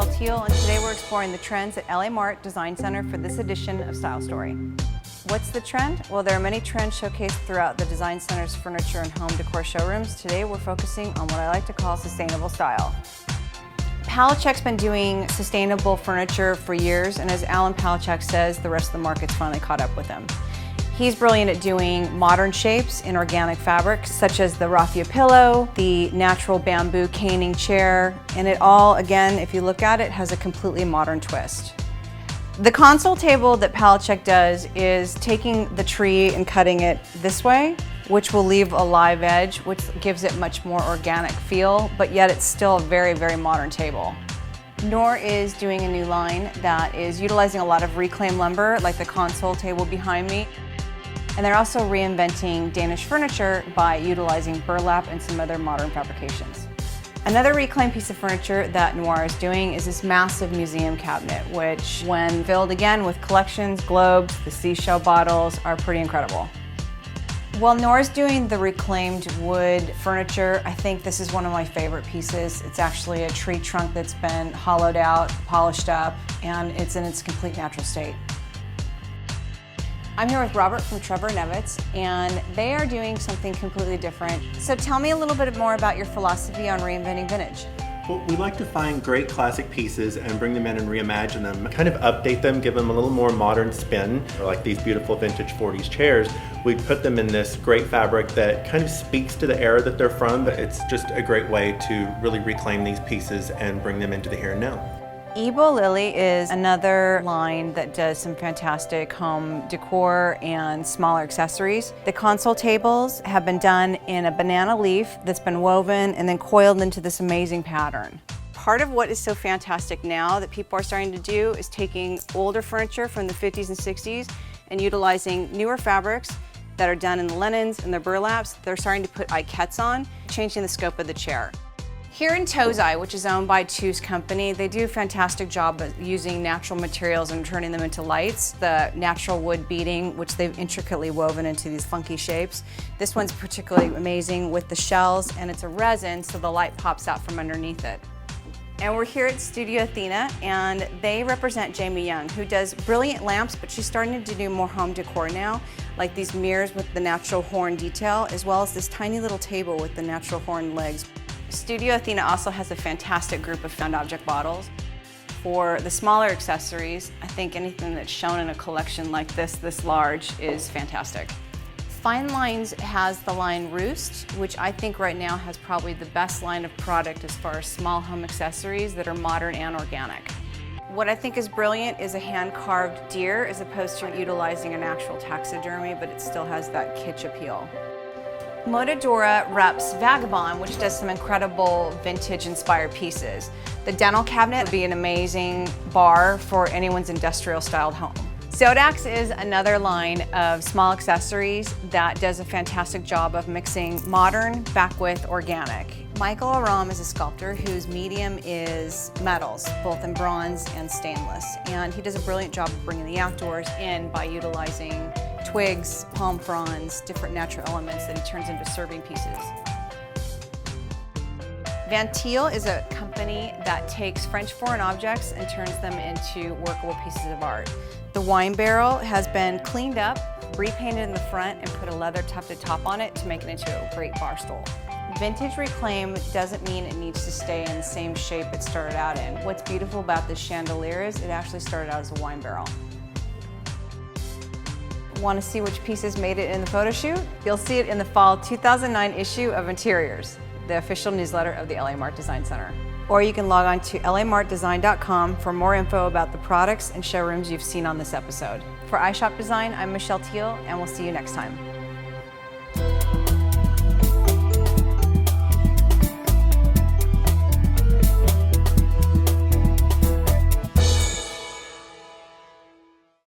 Michelle Teele, and today we're exploring the trends at LA Mart Design Center for this edition of Style Story. What's the trend? Well, there are many trends showcased throughout the Design Center's furniture and home decor showrooms. Today we're focusing on what I like to call sustainable style. Palachek's been doing sustainable furniture for years, and as Alan Palachek says, the rest of the market's finally caught up with him. He's brilliant at doing modern shapes in organic fabrics, such as the raffia pillow, the natural bamboo caning chair, and it all, again, if you look at it, has a completely modern twist. The console table that Palachek does is taking the tree and cutting it this way, which will leave a live edge, which gives it much more organic feel, but yet it's still a very, very modern table. Nor is doing a new line that is utilizing a lot of reclaimed lumber, like the console table behind me. And they're also reinventing Danish furniture by utilizing burlap and some other modern fabrications. Another reclaimed piece of furniture that Noir is doing is this massive museum cabinet, which when filled again with collections, globes, the seashell bottles are pretty incredible. While Noir's doing the reclaimed wood furniture, I think this is one of my favorite pieces. It's actually a tree trunk that's been hollowed out, polished up, and it's in its complete natural state. I'm here with Robert from Trevor Nevitz, and they are doing something completely different. So tell me a little bit more about your philosophy on reinventing vintage. Well, we like to find great classic pieces and bring them in and reimagine them, kind of update them, give them a little more modern spin. Like these beautiful vintage 40s chairs, we put them in this great fabric that kind of speaks to the era that they're from, but it's just a great way to really reclaim these pieces and bring them into the here and now. Ebo Lily is another line that does some fantastic home decor and smaller accessories. The console tables have been done in a banana leaf that's been woven and then coiled into this amazing pattern. Part of what is so fantastic now that people are starting to do is taking older furniture from the 50s and 60s and utilizing newer fabrics that are done in the linens and the burlaps. They're starting to put iquettes on, changing the scope of the chair. Here in Tozai, which is owned by Two's company, they do a fantastic job of using natural materials and turning them into lights. The natural wood beading, which they've intricately woven into these funky shapes. This one's particularly amazing with the shells, and it's a resin, so the light pops out from underneath it. And we're here at Studio Athena, and they represent Jamie Young, who does brilliant lamps, but she's starting to do more home decor now, like these mirrors with the natural horn detail, as well as this tiny little table with the natural horn legs. Studio Athena also has a fantastic group of found object bottles. For the smaller accessories, I think anything that's shown in a collection like this large, is fantastic. Fine Lines has the line Roost, which I think right now has probably the best line of product as far as small home accessories that are modern and organic. What I think is brilliant is a hand-carved deer as opposed to utilizing an actual taxidermy, but it still has that kitsch appeal. Motodora reps Vagabond, which does some incredible vintage-inspired pieces. The dental cabinet would be an amazing bar for anyone's industrial-styled home. Sodax is another line of small accessories that does a fantastic job of mixing modern back with organic. Michael Aram is a sculptor whose medium is metals, both in bronze and stainless, and he does a brilliant job of bringing the outdoors in by utilizing twigs, palm fronds, different natural elements that he turns into serving pieces. Van Teele is a company that takes French foreign objects and turns them into workable pieces of art. The wine barrel has been cleaned up, repainted in the front, and put a leather tufted top on it to make it into a great bar stool. Vintage reclaim doesn't mean it needs to stay in the same shape it started out in. What's beautiful about this chandelier is it actually started out as a wine barrel. Want to see which pieces made it in the photo shoot? You'll see it in the fall 2009 issue of Interiors, the official newsletter of the LA Mart Design Center. Or you can log on to lamartdesign.com for more info about the products and showrooms you've seen on this episode. For iShop Design, I'm Michelle Teele, and we'll see you next time.